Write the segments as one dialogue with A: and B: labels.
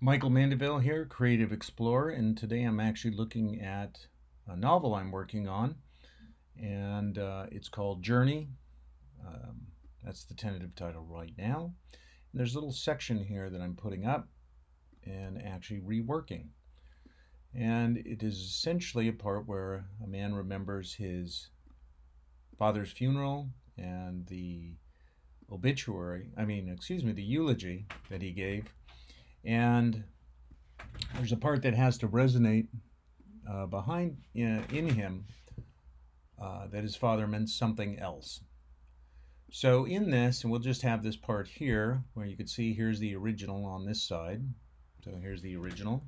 A: Michael Mandaville here, Creative Explorer, and today I'm actually looking at a novel I'm working on, and it's called Journey. Um, that's the tentative title right now. And there's a little section here that I'm putting up and actually reworking. And it is essentially a part where a man remembers his father's funeral and the the eulogy that he gave. And there's a part that has to resonate in him that his father meant something else. So in this, and we'll just have this part here where you can see here's the original on this side. So here's the original.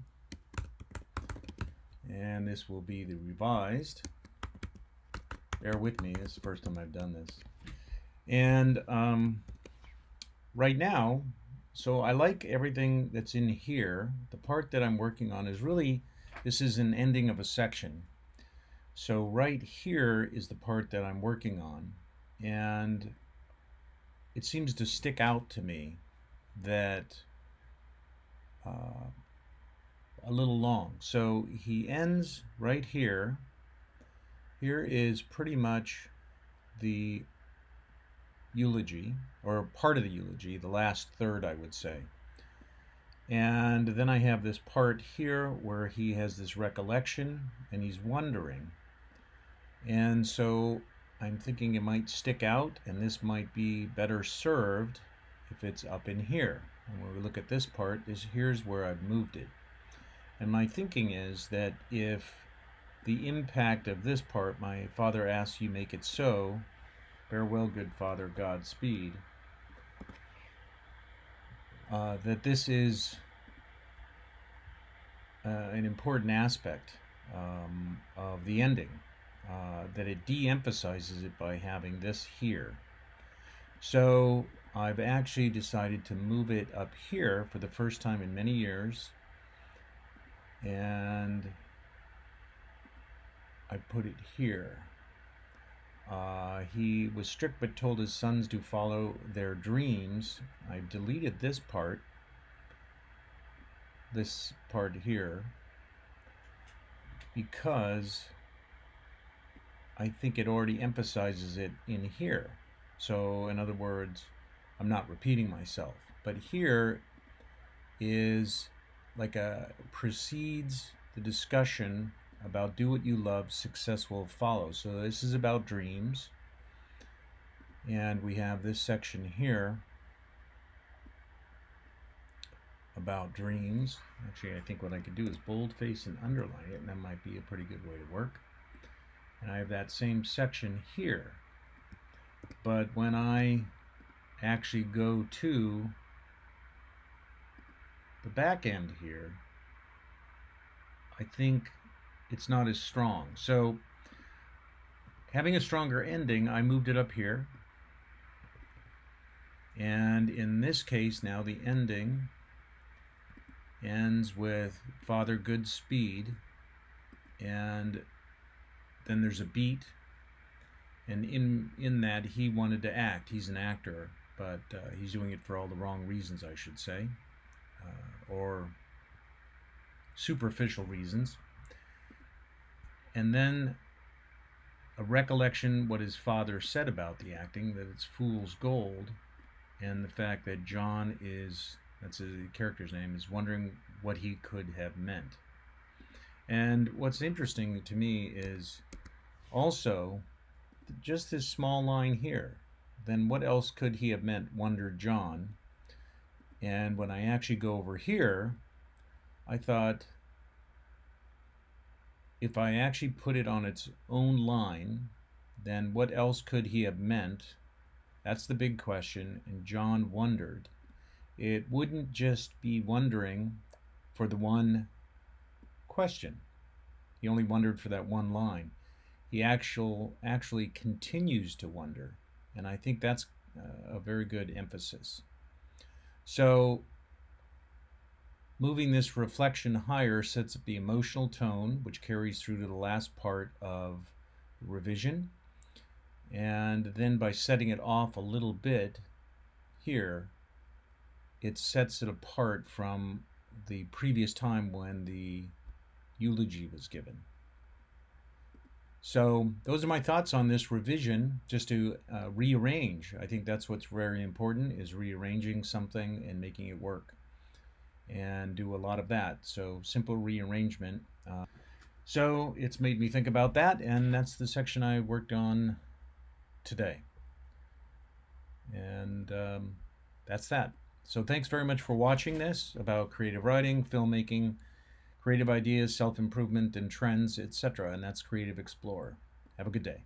A: And this will be the revised. Bear with me, this is the first time I've done this. And right now, so I like everything that's in here. The part that I'm working on is really, this is an ending of a section. So right here is the part that I'm working on. And it seems to stick out to me that a little long. So he ends right here. Here is pretty much the eulogy, or part of the eulogy, the last third, I would say. And then I have this part here where he has this recollection and he's wondering. And so I'm thinking it might stick out, and this might be better served if it's up in here. And when we look at this part, here's where I've moved it. And my thinking is that if the impact of this part, my father asks you make it so, farewell good father, Godspeed, that this is an important aspect of the ending. That it de-emphasizes it by having this here. So I've actually decided to move it up here for the first time in many years, and I put it here. He was strict but told his sons to follow their dreams. I've deleted this part here, because I think it already emphasizes it in here. So in other words, I'm not repeating myself, but here is like precedes the discussion about do what you love, success will follow. So this is about dreams, and we have this section here about dreams. Actually, I think what I could do is boldface and underline it, and that might be a pretty good way to work. And I have that same section here. But when I actually go to the back end here, I think it's not as strong. So having a stronger ending, I moved it up here. And in this case now, the ending ends with Father Goodspeed, and then there's a beat, and in that he wanted to act. He's an actor, but he's doing it for all the wrong reasons, I should say, or superficial reasons. And then a recollection what his father said about the acting, that it's fool's gold, and the fact that John is, that's the character's name, is wondering what he could have meant. And what's interesting to me is also just this small line here. Then what else could he have meant, wondered John. And when I actually go over here, I thought if I actually put it on its own line, then what else could he have meant? That's the big question. And John wondered. It wouldn't just be wondering for the one question. He only wondered for that one line. He actually continues to wonder, and I think that's a very good emphasis. So moving this reflection higher sets up the emotional tone, which carries through to the last part of revision, and then by setting it off a little bit here, it sets it apart from the previous time when the eulogy was given. So those are my thoughts on this revision, just to rearrange. I think that's what's very important, is rearranging something and making it work, and do a lot of that. So simple rearrangement. So it's made me think about that, and that's the section I worked on today. And that's that. So thanks very much for watching this about creative writing, filmmaking, creative ideas, self-improvement, and trends, etc. And that's Creative Explorer. Have a good day.